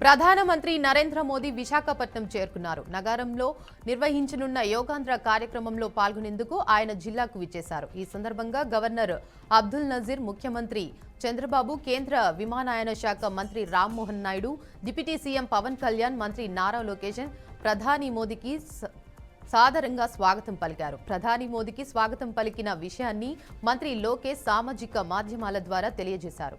ప్రధానమంత్రి నరేంద్ర మోదీ విశాఖపట్నం చేరుకున్నారు. నగరంలో నిర్వహించనున్న యోగాంధ్ర కార్యక్రమంలో పాల్గొనేందుకు ఆయన జిల్లాకు విచ్చేశారు. ఈ సందర్భంగా గవర్నర్ అబ్దుల్ నజీర్, ముఖ్యమంత్రి చంద్రబాబు, కేంద్ర విమానయాన శాఖ మంత్రి రామ్మోహన్ నాయుడు, డిప్యూటీ సీఎం పవన్ కళ్యాణ్, మంత్రి నారా లోకేష్ ప్రధాని మోదీకి సాదరంగా స్వాగతం పలికారు. ప్రధాని మోదీకి స్వాగతం పలికిన విషయాన్ని మంత్రి లోకేష్ సామాజిక మాధ్యమాల ద్వారా తెలియజేశారు.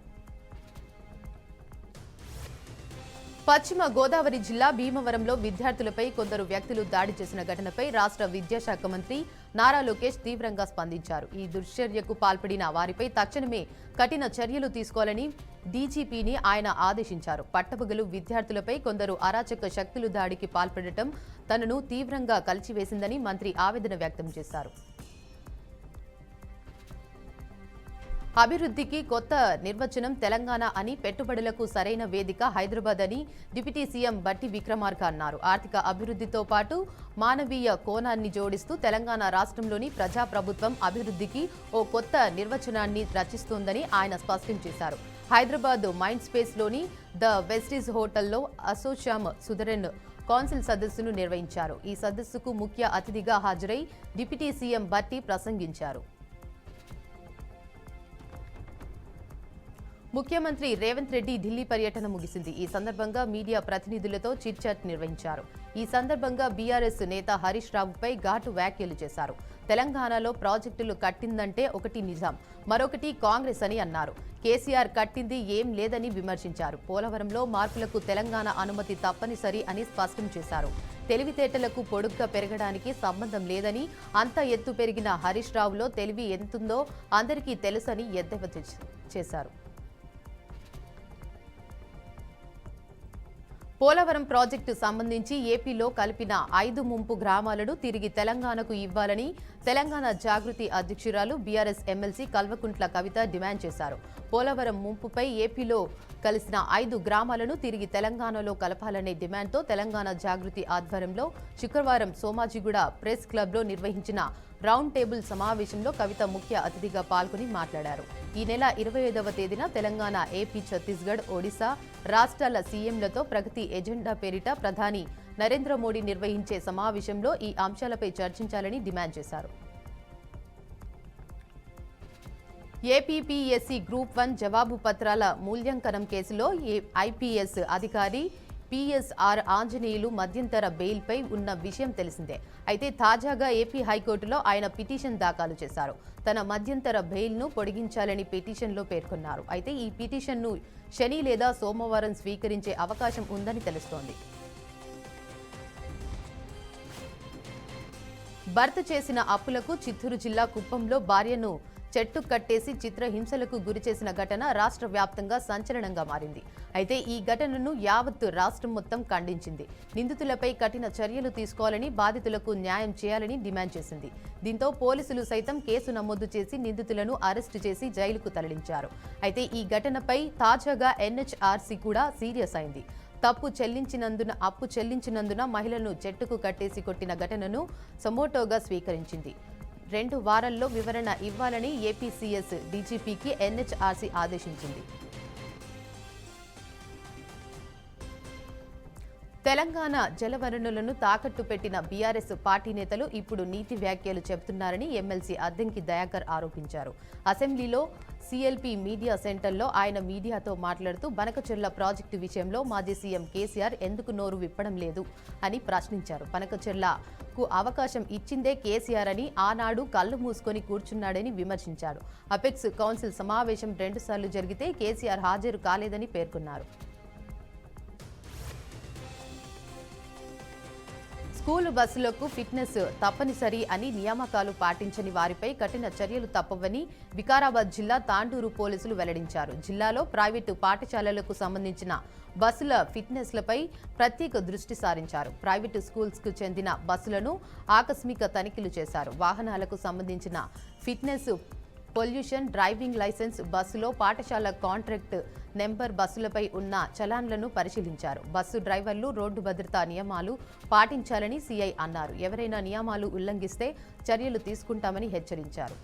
పశ్చిమ గోదావరి జిల్లా భీమవరంలో విద్యార్థులపై కొందరు వ్యక్తులు దాడి చేసిన ఘటనపై రాష్ట్ర విద్యాశాఖ మంత్రి నారా లోకేష్ తీవ్రంగా స్పందించారు. ఈ దుశ్చర్యకు పాల్పడిన వారిపై తక్షణమే కఠిన చర్యలు తీసుకోవాలని డీజీపీని ఆయన ఆదేశించారు. పట్టపగలు విద్యార్థులపై కొందరు అరాచక శక్తులు దాడికి పాల్పడటం తనను తీవ్రంగా కలిచివేసిందని మంత్రి ఆవేదన వ్యక్తం చేశారు. అభివృద్ధికి కొత్త నిర్వచనం తెలంగాణ అని, పెట్టుబడులకు సరైన వేదిక హైదరాబాద్ అని డిప్యూటీ సీఎం బట్టి విక్రమార్క అన్నారు. ఆర్థిక అభివృద్ధితో పాటు మానవీయ కోణాన్ని జోడిస్తూ తెలంగాణ రాష్ట్రంలోని ప్రజాప్రభుత్వం అభివృద్ధికి ఓ కొత్త నిర్వచనాన్ని రచిస్తోందని ఆయన స్పష్టం చేశారు. హైదరాబాద్ మైండ్ స్పేస్లోని ద వెస్టీజ్ హోటల్లో అసోచామ్ సుధరన్ కౌన్సిల్ సదస్సును నిర్వహించారు. ఈ సదస్సుకు ముఖ్య అతిథిగా హాజరై డిప్యూటీ సీఎం బట్టి ప్రసంగించారు. ముఖ్యమంత్రి రేవంత్ రెడ్డి ఢిల్లీ పర్యటన ముగిసింది. ఈ సందర్భంగా మీడియా ప్రతినిధులతో చిట్చాట్ నిర్వహించారు. ఈ సందర్భంగా బీఆర్ఎస్ నేత హరీష్ రావుపై ఘాటు వ్యాఖ్యలు చేశారు. తెలంగాణలో ప్రాజెక్టులు కట్టిందంటే ఒకటి నిజాం, మరొకటి కాంగ్రెస్ అని అన్నారు. కేసీఆర్ కట్టింది ఏం లేదని విమర్శించారు. పోలవరంలో మార్పులకు తెలంగాణ అనుమతి తప్పనిసరి అని స్పష్టం చేశారు. తెలివితేటలకు పొడుగ్గా పెరగడానికి సంబంధం లేదని, అంత ఎత్తు పెరిగిన హరీష్ రావులో తెలివి ఎంతుందో అందరికీ తెలుసని ఎద్దేవా చేశారు. పోలవరం ప్రాజెక్టు సంబంధించి ఏపీలో కలిపిన 5 ముంపు గ్రామాలను తిరిగి తెలంగాణకు ఇవ్వాలని తెలంగాణ జాగృతి అధ్యక్షురాలు BRS MLC Kalvakuntla Kavitha demand చేశారు. పోలవరం ముంపుపై ఏపీలో కలిసిన 5 గ్రామాలను తిరిగి తెలంగాణలో కలపాలనే డిమాండ్తో తెలంగాణ జాగృతి ఆధ్వర్యంలో శుక్రవారం సోమాజిగూడ ప్రెస్ క్లబ్లో నిర్వహించిన రౌండ్ టేబుల్ సమావేశంలో కవిత ముఖ్య అతిథిగా పాల్గొని మాట్లాడారు. ఈ నెల 25వ తేదీన తెలంగాణ, ఏపీ, ఛత్తీస్గఢ్, ఒడిశా రాష్ట్రాల సీఎంలతో ప్రగతి ఎజెండా పేరిట ప్రధాని నరేంద్ర మోడీ నిర్వహించే సమావేశంలో ఈ అంశాలపై చర్చించాలని డిమాండ్ చేశారు. ఏపీపీఎస్సీ గ్రూప్ 1 జవాబు పత్రాల మూల్యాంకనం కేసులో ఐపీఎస్ అధికారి పీఎస్ఆర్ ఆంజనేయులు మధ్యంతర బెయిల్పై ఉన్న విషయం తెలిసిందే. అయితే తాజాగా ఏపీ హైకోర్టులో ఆయన పిటిషన్ దాఖలు చేశారు. తన మధ్యంతర బెయిల్ను పొడిగించాలని పిటిషన్లో పేర్కొన్నారు. అయితే ఈ పిటిషన్ను శని లేదా సోమవారం స్వీకరించే అవకాశం ఉందని తెలుస్తోంది. భర్త చేసిన అప్పులకు చిత్తూరు జిల్లా కుప్పంలో భార్యను చెట్టు కట్టేసి చిత్రహింసలకు గురిచేసిన ఘటన రాష్ట్ర వ్యాప్తంగా సంచలనంగా మారింది. అయితే ఈ ఘటనను యావత్తు రాష్ట్రం మొత్తం ఖండించింది. నిందితులపై కఠిన చర్యలు తీసుకోవాలని, బాధితులకు న్యాయం చేయాలని డిమాండ్ చేసింది. దీంతో పోలీసులు సైతం కేసు నమోదు చేసి నిందితులను అరెస్టు చేసి జైలుకు తరలించారు. అయితే ఈ ఘటనపై తాజాగా ఎన్హెచ్ఆర్సీ కూడా సీరియస్ అయింది. అప్పు చెల్లించినందున మహిళను చెట్టుకు కట్టేసి కొట్టిన ఘటనను సమోటోగా స్వీకరించింది. 2 వారాల్లో వివరణ ఇవ్వాలని ఏపీసీఎస్ డీజీపీకి ఎన్హెచ్ఆర్సీ ఆదేశించింది. తెలంగాణ జలవనరులను తాకట్టు పెట్టిన బీఆర్ఎస్ పార్టీ నేతలు ఇప్పుడు నీతి వ్యాఖ్యలు చెబుతున్నారని ఎమ్మెల్సీ అద్దంకి దయాకర్ ఆరోపించారు. అసెంబ్లీలో సీఎల్పీ మీడియా సెంటర్లో ఆయన మీడియాతో మాట్లాడుతూ బనకచెర్ల ప్రాజెక్టు విషయంలో మాజీ సీఎం కేసీఆర్ ఎందుకు నోరు విప్పడం లేదు అని ప్రశ్నించారు. బనకచెర్లకు అవకాశం ఇచ్చిందే కేసీఆర్ అని, ఆనాడు కళ్ళు మూసుకొని కూర్చున్నాడని విమర్శించారు. అపెక్స్ కౌన్సిల్ సమావేశం 2 సార్లు జరిగితే కేసీఆర్ హాజరు కాలేదని పేర్కొన్నారు. స్కూలు బస్సులకు ఫిట్నెస్ తప్పనిసరి అని, నియామకాలు పాటించని వారిపై కఠిన చర్యలు తప్పవని వికారాబాద్ జిల్లా తాండూరు పోలీసులు వెల్లడించారు. జిల్లాలో ప్రైవేటు పాఠశాలలకు సంబంధించిన బస్సుల ఫిట్నెస్లపై ప్రత్యేక దృష్టి సారించారు. ప్రైవేటు స్కూల్స్కు చెందిన బస్సులను ఆకస్మిక తనిఖీలు చేశారు. వాహనాలకు సంబంధించిన ఫిట్నెస్, పొల్యూషన్, డ్రైవింగ్ లైసెన్స్, బస్సులో పాఠశాల కాంట్రాక్ట్ నెంబర్, బస్సులపై ఉన్న చలాన్లను పరిశీలించారు. బస్సు డ్రైవర్లు రోడ్డు భద్రతా నియమాలు పాటించాలని సీఐ అన్నారు. ఎవరైనా నియమాలు ఉల్లంఘిస్తే చర్యలు తీసుకుంటామని హెచ్చరించారు.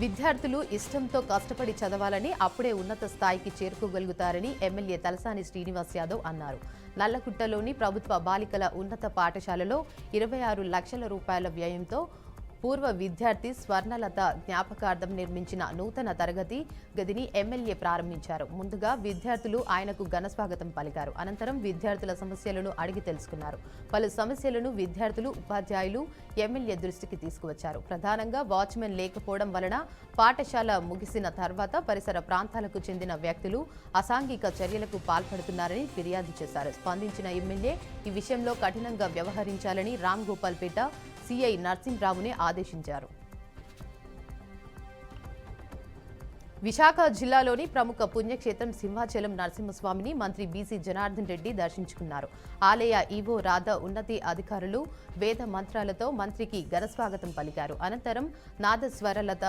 విద్యార్థులు ఇష్టంతో కష్టపడి చదవాలని, అప్పుడే ఉన్నత స్థాయికి చేరుకోగలుగుతారని ఎమ్మెల్యే తలసాని శ్రీనివాస్ యాదవ్ అన్నారు. నల్లగుట్టలోని ప్రభుత్వ బాలికల ఉన్నత పాఠశాలలో 26 లక్షల రూపాయల వ్యయంతో పూర్వ విద్యార్థి స్వర్ణలత జ్ఞాపకార్థం నిర్మించిన నూతన తరగతి గదిని ఎమ్మెల్యే ప్రారంభించారు. ముందుగా విద్యార్థులు ఆయనకు ఘనస్వాగతం పలికారు. అనంతరం విద్యార్థుల సమస్యలను అడిగి తెలుసుకున్నారు. పలు సమస్యలను విద్యార్థులు, ఉపాధ్యాయులు ఎమ్మెల్యే దృష్టికి తీసుకువచ్చారు. ప్రధానంగా వాచ్మెన్ లేకపోవడం వలన పాఠశాల ముగిసిన తర్వాత పరిసర ప్రాంతాలకు చెందిన వ్యక్తులు అసాంఘిక చర్యలకు పాల్పడుతున్నారని ఫిర్యాదు చేశారు. స్పందించిన ఎమ్మెల్యే ఈ విషయంలో కఠినంగా వ్యవహరించాలని రామ్ గోపాల్ పేట సిఐ నర్సింహరావుని ఆదేశించారు. విశాఖ జిల్లాలోని ప్రముఖ పుణ్యక్షేత్రం సింహాచలం నరసింహస్వామిని మంత్రి బీసీ జనార్దన్ రెడ్డి దర్శించుకున్నారు. ఆలయ ఈవో రాధా ఉన్నతి అధికారులు వేద మంత్రాలతో మంత్రికి ఘనస్వాగతం పలికారు. అనంతరం నాదస్వరలత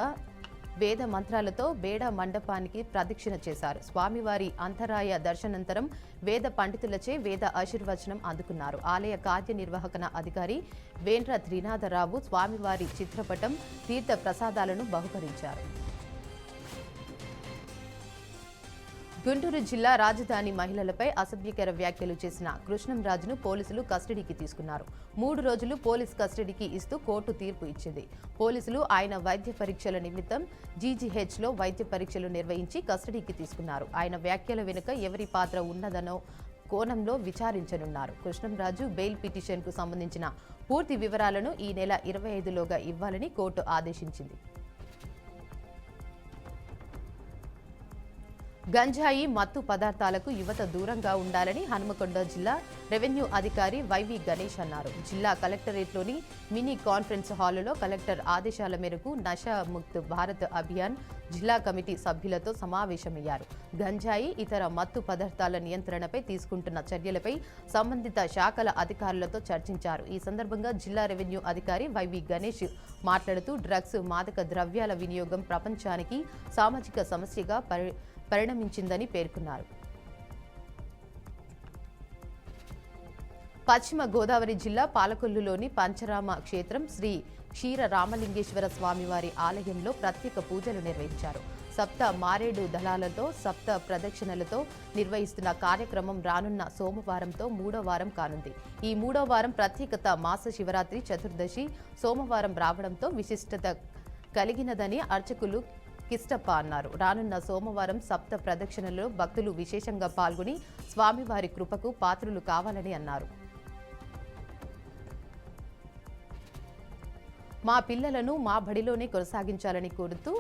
వేద మంత్రాలతో బేడ మండపానికి ప్రదక్షిణ చేశారు. స్వామివారి అంతరాయ దర్శనంతరం వేద పండితులచే వేద ఆశీర్వచనం అందుకున్నారు. ఆలయ కార్యనిర్వాహక అధికారి వేంద్ర త్రినాథరావు స్వామివారి చిత్రపటం, తీర్థ ప్రసాదాలను బహుకరించారు. గుంటూరు జిల్లా రాజధాని మహిళలపై అసభ్యకర వ్యాఖ్యలు చేసిన కృష్ణంరాజును పోలీసులు కస్టడీకి తీసుకున్నారు. 3 రోజులు పోలీస్ కస్టడీకి ఇస్తూ కోర్టు తీర్పు ఇచ్చింది. పోలీసులు ఆయన వైద్య పరీక్షల నిమిత్తం జీజీహెచ్లో వైద్య పరీక్షలు నిర్వహించి కస్టడీకి తీసుకున్నారు. ఆయన వ్యాఖ్యల వెనుక ఎవరి పాత్ర ఉన్నదనో కోణంలో విచారించనున్నారు. కృష్ణంరాజు బెయిల్ పిటిషన్కు సంబంధించిన పూర్తి వివరాలను ఈ నెల 25లోగా ఇవ్వాలని కోర్టు ఆదేశించింది. గంజాయి, మత్తు పదార్థాలకు యువత దూరంగా ఉండాలని హనుమకొండ జిల్లా రెవెన్యూ అధికారి వైవి గణేష్ అన్నారు. జిల్లా కలెక్టరేట్లోని మినీ కాన్ఫరెన్స్ హాలులో కలెక్టర్ ఆదేశాల మేరకు నషా ముక్త్ భారత్ అభియాన్ జిల్లా కమిటీ సభ్యులతో సమావేశమయ్యారు. గంజాయి, ఇతర మత్తు పదార్థాల నియంత్రణపై తీసుకుంటున్న చర్యలపై సంబంధిత శాఖల అధికారులతో చర్చించారు. ఈ సందర్భంగా జిల్లా రెవెన్యూ అధికారి వైవి గణేష్ మాట్లాడుతూ డ్రగ్స్, మాదక ద్రవ్యాల వినియోగం ప్రపంచానికి సామాజిక సమస్యగా పరిణమించిందని పేర్కొన్నారు. పశ్చిమ గోదావరి జిల్లా పాలకొల్లులోని పంచరామ క్షేత్రం శ్రీ క్షీర రామలింగేశ్వర స్వామివారి ఆలయంలో ప్రత్యేక పూజలు నిర్వహించారు. సప్త మారేడు దళాలతో సప్త ప్రదక్షిణలతో నిర్వహిస్తున్న కార్యక్రమం రానున్న సోమవారంతో 3వ వారం కానుంది. ఈ 3వ వారం ప్రత్యేకత మాస శివరాత్రి చతుర్దశి సోమవారం రావడంతో విశిష్టత కలిగినదని అర్చకులు కిష్టప్ప అన్నారు. రానున్న సోమవారం సప్త ప్రదక్షిణలో భక్తులు విశేషంగా పాల్గొని స్వామివారి కృపకు పాత్రులు కావాలని అన్నారు. మా పిల్లలను మా బడిలోనే కొనసాగించాలని కోరుతూ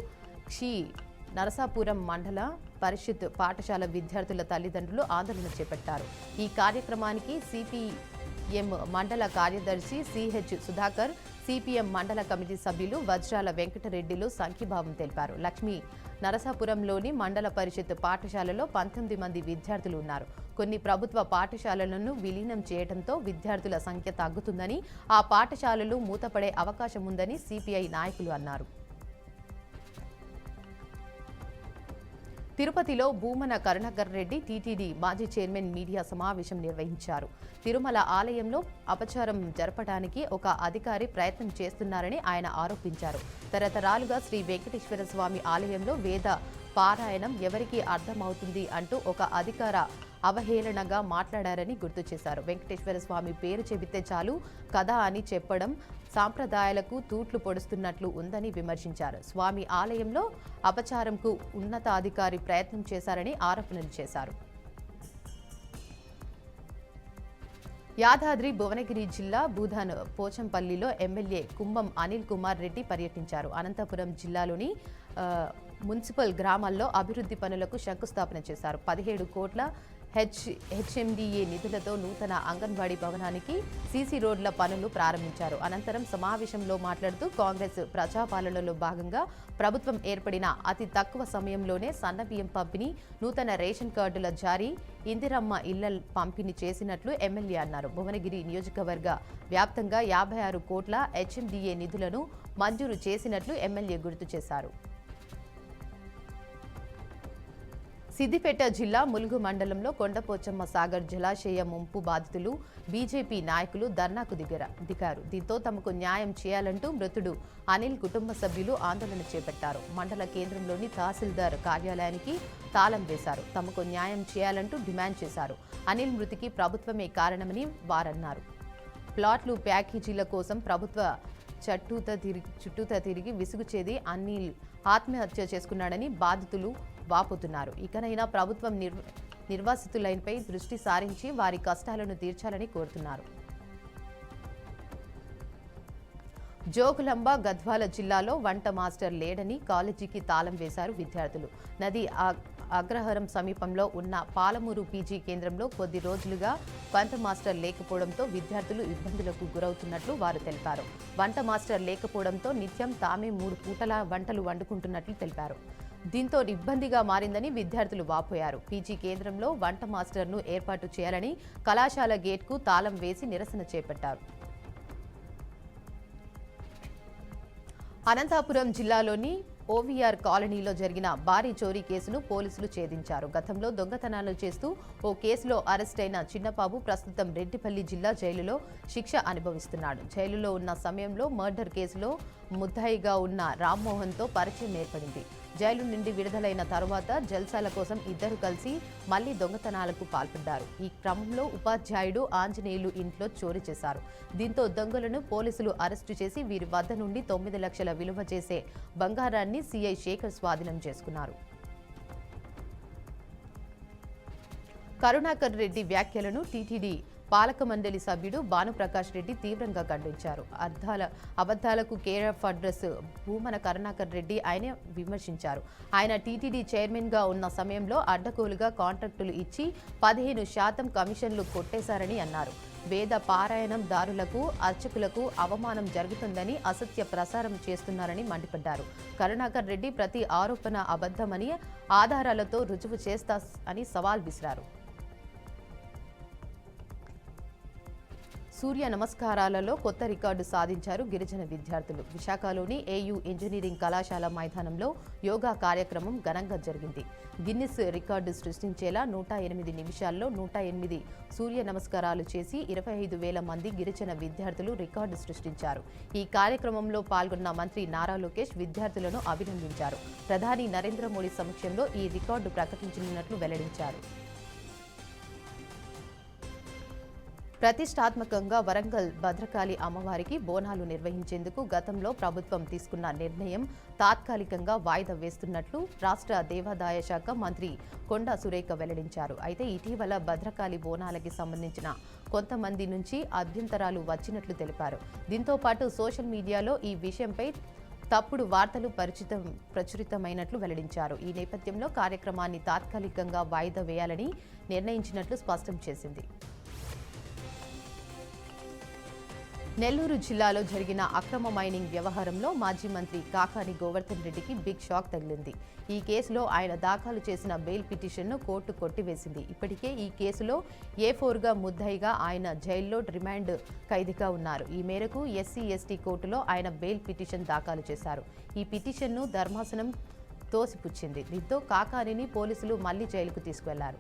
నరసాపురం మండల పరిషత్ పాఠశాల విద్యార్థుల తల్లిదండ్రులు ఆందోళన చేపట్టారు. ఈ కార్యక్రమానికి సిపిఎం మండల కార్యదర్శి సిహెచ్ సుధాకర్, సిపిఎం మండల కమిటీ సభ్యులు వజ్రాల వెంకటరెడ్డిలు సంఘీభావం తెలిపారు. లక్ష్మీ నరసాపురంలోని మండల పరిషత్ పాఠశాలలో 19 మంది విద్యార్థులు ఉన్నారు. కొన్ని ప్రభుత్వ పాఠశాలలను విలీనం చేయడంతో విద్యార్థుల సంఖ్య తగ్గుతుందని, ఆ పాఠశాలలు మూతపడే అవకాశం ఉందని సిపిఐ నాయకులు అన్నారు. తిరుపతిలో భూమన కరుణాకర్ రెడ్డి టీటీడీ మాజీ చైర్మన్ మీడియా సమావేశం నిర్వహించారు. తిరుమల ఆలయంలో అపచారం జరపడానికి ఒక అధికారి ప్రయత్నం చేస్తున్నారని ఆయన ఆరోపించారు. తరతరాలుగా శ్రీ వెంకటేశ్వర స్వామి ఆలయంలో వేద పారాయణం ఎవరికి అర్థమవుతుంది అంటూ ఒక అధికార అవహేళనగా మాట్లాడారని గుర్తు చేశారు. వెంకటేశ్వర స్వామి పేరు చెబితే చాలు కదా అని చెప్పడం సాంప్రదాయాలకు తూట్లు పొడుస్తున్నట్లు ఉందని విమర్శించారు. స్వామి ఆలయంలో అపచారంకు ఉన్నతాధికారి ప్రయత్నం చేశారని ఆరోపణలు చేశారు. యాదాద్రి భువనగిరి జిల్లా భూధాన్ పోచంపల్లిలో ఎమ్మెల్యే కుంభం అనిల్ కుమార్ రెడ్డి పర్యటించారు. అనంతపురం జిల్లాలోని మున్సిపల్ గ్రామాల్లో అభివృద్ధి పనులకు శంకుస్థాపన చేశారు. 17 కోట్ల హెచ్ఎండిఏ నిధులతో నూతన అంగన్వాడీ భవనానికి సీసీ రోడ్ల పనులు ప్రారంభించారు. అనంతరం సమావేశంలో మాట్లాడుతూ కాంగ్రెస్ ప్రజాపాలనలో భాగంగా ప్రభుత్వం ఏర్పడిన అతి తక్కువ సమయంలోనే సన్నబియ్యం పంపిణీ, నూతన రేషన్ కార్డుల జారీ, ఇందిరమ్మ ఇళ్ల పంపిణీ చేసినట్లు ఎమ్మెల్యే అన్నారు. భువనగిరి నియోజకవర్గ వ్యాప్తంగా 56 కోట్ల హెచ్ఎండిఏ నిధులను మంజూరు చేసినట్లు ఎమ్మెల్యే గుర్తు చేశారు. సిద్దిపేట జిల్లా ములుగు మండలంలో కొండపోచమ్మ సాగర్ జలాశయ ముంపు బాధితులు బీజేపీ నాయకులు ధర్నాకు దిగారు. దీంతో తమకు న్యాయం చేయాలంటూ మృతుడు అనిల్ కుటుంబ సభ్యులు ఆందోళన చేపట్టారు. మండల కేంద్రంలోని తహసీల్దార్ కార్యాలయానికి తాళం వేశారు. తమకు న్యాయం చేయాలంటూ డిమాండ్ చేశారు. అనిల్ మృతికి ప్రభుత్వమే కారణమని వారన్నారు. ప్లాట్లు ప్యాకేజీల కోసం ప్రభుత్వ చుట్టూతా తిరిగి విసుగుచేది అనిల్ ఆత్మహత్య చేసుకున్నాడని బాధితులు వాపోతున్నారు. ఇకనైనా ప్రభుత్వం నిర్వాసితులపై దృష్టి సారించి వారి కష్టాలను తీర్చాలని కోరుతున్నారు. జోగులాంబ గద్వాల జిల్లాలో వంట మాస్టర్ లేడని కాలేజీకి తాళం వేశారు విద్యార్థులు. నది అగ్రహారం సమీపంలో ఉన్న పాలమూరు పీజీ కేంద్రంలో కొద్ది రోజులుగా వంట మాస్టర్ లేకపోవడంతో విద్యార్థులు ఇబ్బందులకు గురవుతున్నట్లు వారు తెలిపారు. వంట మాస్టర్ లేకపోవడంతో నిత్యం తామే 3 పూటల వంటలు వండుకుంటున్నట్లు తెలిపారు. దీంతో ఇబ్బందిగా మారిందని విద్యార్థులు వాపోయారు. పీజీ కేంద్రంలో వంట మాస్టర్ను ఏర్పాటు చేయాలని కళాశాల గేట్కు తాళం వేసి నిరసన చేపట్టారు. అనంతపురం జిల్లాలోని ఓవీఆర్ కాలనీలో జరిగిన భారీ చోరీ కేసును పోలీసులు ఛేదించారు. గతంలో దొంగతనాలు చేస్తూ ఓ కేసులో అరెస్టైన చిన్నబాబు ప్రస్తుతం రెడ్డిపల్లి జిల్లా జైలులో శిక్ష అనుభవిస్తున్నాడు. జైలులో ఉన్న సమయంలో మర్డర్ కేసులో ముద్దాయిగా ఉన్న రామ్మోహన్తో పరిచయం ఏర్పడింది. జైలు నుండి విడుదలైన తరువాత జల్సాల కోసం ఇద్దరు కలిసి మళ్లీ దొంగతనాలకు పాల్పడ్డారు. ఈ క్రమంలో ఉపాధ్యాయుడు ఆంజనేయులు ఇంట్లో చోరీ చేశారు. దీంతో దొంగలను పోలీసులు అరెస్టు చేసి వీరి వద్ద నుండి 9 లక్షల విలువ చేసే బంగారాన్ని సీఐ శేఖర్ స్వాధీనం చేసుకున్నారు. కరుణాకర్ రెడ్డి వ్యాఖ్యలను టీటీడీ పాలక మండలి సభ్యుడు భానుప్రకాష్ రెడ్డి తీవ్రంగా ఖండించారు. అబద్ధాలకు care of address Bhumana Karunakar Reddy ఆయన విమర్శించారు. ఆయన టీటీడీ చైర్మన్గా ఉన్న సమయంలో అడ్డగోలుగా కాంట్రాక్టులు ఇచ్చి 15% కమిషన్లు కొట్టేశారని అన్నారు. వేద పారాయణం దారులకు అర్చకులకు అవమానం జరుగుతుందని అసత్య ప్రసారం చేస్తున్నారని మండిపడ్డారు. కరుణాకర్ రెడ్డి ప్రతి ఆరోపణ అబద్ధమని ఆధారాలతో రుజువు చేస్తా అని సవాల్ విసిరారు. సూర్య నమస్కారాలలో కొత్త రికార్డు సాధించారు గిరిజన విద్యార్థులు. విశాఖలోని ఏయూ ఇంజనీరింగ్ కళాశాల మైదానంలో యోగా కార్యక్రమం ఘనంగా జరిగింది. గిన్నిస్ రికార్డు సృష్టించేలా 108 నిమిషాల్లో 108 సూర్య నమస్కారాలు చేసి 25,000 మంది గిరిజన విద్యార్థులు రికార్డు సృష్టించారు. ఈ కార్యక్రమంలో పాల్గొన్న మంత్రి నారా లోకేష్ విద్యార్థులను అభినందించారు. ప్రధాని నరేంద్ర మోడీ సమక్షంలో ఈ రికార్డు ప్రకటించనున్నట్లు వెల్లడించారు. ప్రతిష్టాత్మకంగా వరంగల్ భద్రకాళి అమ్మవారికి బోనాలు నిర్వహించేందుకు గతంలో ప్రభుత్వం తీసుకున్న నిర్ణయం తాత్కాలికంగా వాయిదా వేస్తున్నట్లు రాష్ట్ర దేవాదాయ శాఖ మంత్రి కొండా సురేఖ వెల్లడించారు. అయితే ఇటీవల భద్రకాళి బోనాలకి సంబంధించిన కొంతమంది నుంచి అభ్యంతరాలు వచ్చినట్లు తెలిపారు. దీంతో పాటు సోషల్ మీడియాలో ఈ విషయంపై తప్పుడు వార్తలు ప్రచురితమైనట్లు వెల్లడించారు. ఈ నేపథ్యంలో కార్యక్రమాన్ని తాత్కాలికంగా వాయిదా వేయాలని నిర్ణయించినట్లు స్పష్టం చేసింది. నెల్లూరు జిల్లాలో జరిగిన అక్రమ మైనింగ్ వ్యవహారంలో మాజీ మంత్రి కాకాని గోవర్ధన్ రెడ్డికి బిగ్ షాక్ తగిలింది. ఈ కేసులో ఆయన దాఖలు చేసిన బెయిల్ పిటిషన్ను కోర్టు కొట్టివేసింది. ఇప్పటికే ఈ కేసులో A4గా ముద్దాయిగా ఆయన జైల్లో రిమాండ్ ఖైదీగా ఉన్నారు. ఈ మేరకు SC/ST కోర్టులో ఆయన బెయిల్ పిటిషన్ దాఖలు చేశారు. ఈ పిటిషన్ను ధర్మాసనం తోసిపుచ్చింది. దీంతో కాకానిని పోలీసులు మళ్లీ జైలుకు తీసుకువెళ్లారు.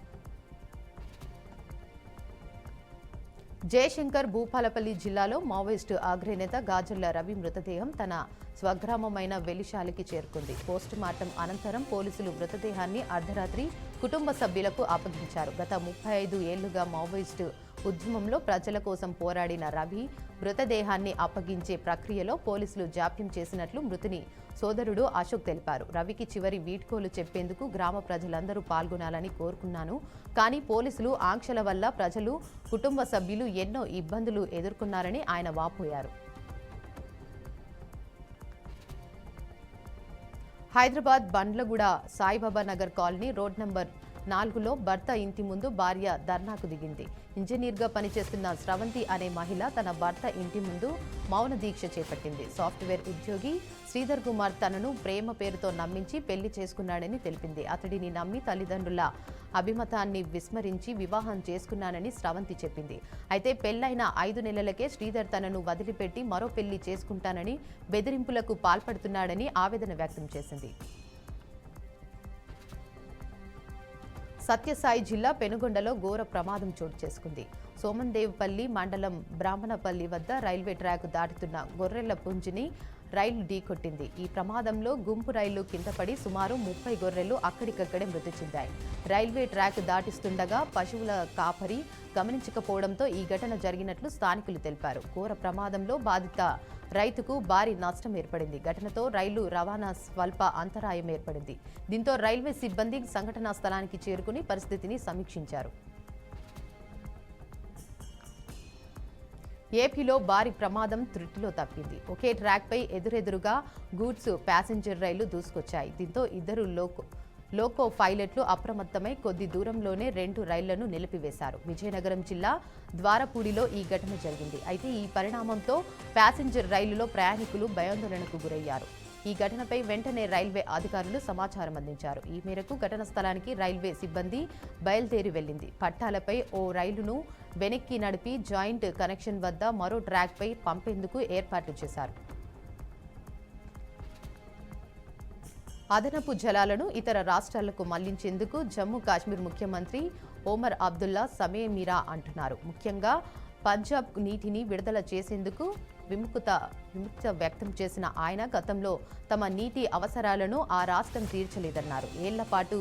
జయశంకర్ భూపాలపల్లి జిల్లాలో మావోయిస్టు అగ్రనేత గాజర్ల రవి మృతదేహం తన స్వగ్రామమైన వెలిశాలికి చేరుకుంది. పోస్టుమార్టం అనంతరం పోలీసులు మృతదేహాన్ని అర్ధరాత్రి కుటుంబ సభ్యులకు అప్పగించారు. గత 35 ఏళ్లుగా మావోయిస్టు ఉద్యమంలో ప్రజల కోసం పోరాడిన రవి మృతదేహాన్ని అప్పగించే ప్రక్రియలో పోలీసులు జాప్యం చేసినట్లు మృతుని సోదరుడు అశోక్ తెలిపారు. రవికి చివరి వీడ్కోలు చెప్పేందుకు గ్రామ ప్రజలందరూ పాల్గొనాలని కోరుకున్నాను, కానీ పోలీసులు ఆంక్షల వల్ల ప్రజలు కుటుంబ సభ్యులు ఎన్నో ఇబ్బందులు ఎదుర్కొన్నారని ఆయన వాపోయారు. Hyderabad Bandlaguda Saibaba Nagar colony road number 4లో భర్త ఇంటి ముందు భార్య ధర్నాకు దిగింది. ఇంజనీర్గా పనిచేస్తున్న స్రవంతి అనే మహిళ తన భర్త ఇంటి ముందు మౌన దీక్ష చేపట్టింది. సాఫ్ట్వేర్ ఉద్యోగి శ్రీధర్ కుమార్ తనను ప్రేమ పేరుతో నమ్మించి పెళ్లి చేసుకున్నాడని తెలిపింది. అతడిని నమ్మి తల్లిదండ్రుల అభిమతాన్ని విస్మరించి వివాహం చేసుకున్నానని స్రవంతి చెప్పింది. అయితే పెళ్లైన 5 నెలలకే శ్రీధర్ తనను వదిలిపెట్టి మరో పెళ్లి చేసుకుంటానని బెదిరింపులకు పాల్పడుతున్నాడని ఆవేదన వ్యక్తం చేసింది. సత్యసాయి జిల్లా పెనుగొండలో ఘోర ప్రమాదం చోటు చేసుకుంది. సోమందేవ్పల్లి మండలం బ్రాహ్మణపల్లి వద్ద రైల్వే ట్రాక్ దాటుతున్న గొర్రెల పుంజిని రైలు ఢీకొట్టింది. ఈ ప్రమాదంలో గుంపు రైలు కిందపడి సుమారు 30 గొర్రెలు అక్కడికక్కడే మృతి చెందాయి. రైల్వే ట్రాక్ దాటిస్తుండగా పశువుల కాపరి గమనించకపోవడంతో ఈ ఘటన జరిగినట్లు స్థానికులు తెలిపారు. ఘోర ప్రమాదంలో బాధిత రైతుకు భారీ నష్టం ఏర్పడింది. ఘటనతో రైలు రవాణా స్వల్ప అంతరాయం ఏర్పడింది. దీంతో రైల్వే సిబ్బంది సంఘటనా స్థలానికి చేరుకుని పరిస్థితిని సమీక్షించారు. ఏపీలో భారీ ప్రమాదం త్రుటిలో తప్పింది. ఒకే ట్రాక్పై ఎదురెదురుగా గూడ్స్ ప్యాసింజర్ రైలు దూసుకొచ్చాయి. దీంతో ఇద్దరు లోకో పైలట్లు అప్రమత్తమై కొద్ది దూరంలోనే 2 రైళ్లను నిలిపివేశారు. విజయనగరం జిల్లా ద్వారపూడిలో ఈ ఘటన జరిగింది. అయితే ఈ పరిణామంతో ప్యాసింజర్ రైలులో ప్రయాణికులు భయాందోళనకు గురయ్యారు. ఈ ఘటనపై వెంటనే రైల్వే అధికారులు సమాచారం అందించారు. ఈ మేరకు ఘటన స్థలానికి రైల్వే సిబ్బంది బయలుదేరి వెళ్లింది. పట్టాలపై ఓ రైలును వెనక్కి నడిపి జాయింట్ కనెక్షన్ వద్ద మరో ట్రాక్పై పంపేందుకు ఏర్పాట్లు చేశారు. అదనపు జలాలను ఇతర రాష్ట్రాలకు మళ్లించేందుకు జమ్మూ కాశ్మీర్ ముఖ్యమంత్రి ఒమర్ అబ్దుల్లా సమయమీరా అంటున్నారు. ముఖ్యంగా పంజాబ్ నీటిని విడుదల చేసేందుకు విముఖత వ్యక్తం చేసిన ఆయన గతంలో తమ నీటి అవసరాలను ఆ రాష్ట్రం తీర్చలేదన్నారు. ఏళ్లపాటు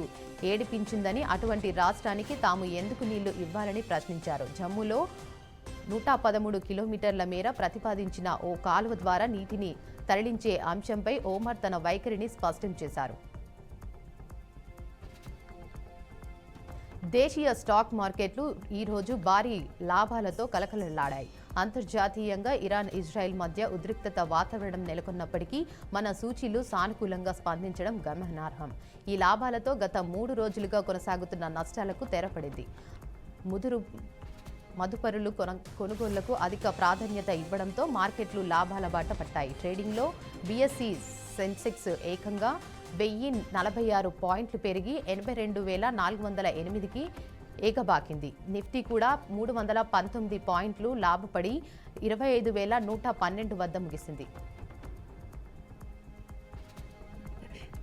ఏడిపించిందని, అటువంటి రాష్ట్రానికి తాము ఎందుకు నీళ్లు ఇవ్వాలని ప్రశ్నించారు. జమ్మూలో 113 కిలోమీటర్ల మేర ప్రతిపాదించిన ఓ కాలువ ద్వారా నీటిని తరలించే అంశంపై ఒమర్ తన వైఖరిని స్పష్టం చేశారు. దేశీయ స్టాక్ మార్కెట్లు ఈరోజు భారీ లాభాలతో కలకలలాడాయి. అంతర్జాతీయంగా ఇరాన్, ఇజ్రాయెల్ మధ్య ఉద్రిక్తత వాతావరణం నెలకొన్నప్పటికీ మన సూచీలు సానుకూలంగా స్పందించడం గమనార్హం. ఈ లాభాలతో గత 3 రోజులుగా కొనసాగుతున్న నష్టాలకు తెరపడింది. మదుపరులు కొనుగోళ్లకు అధిక ప్రాధాన్యత ఇవ్వడంతో మార్కెట్లు లాభాల బాట పట్టాయి. ట్రేడింగ్లో బీఎస్ఈ సెన్సెక్స్ ఏకంగా 1046 పాయింట్లు పెరిగి 82,408కి ఏగబాకింది. నిఫ్టీ కూడా 319 పాయింట్లు లాభపడి 25,112 వద్ద ముగిసింది.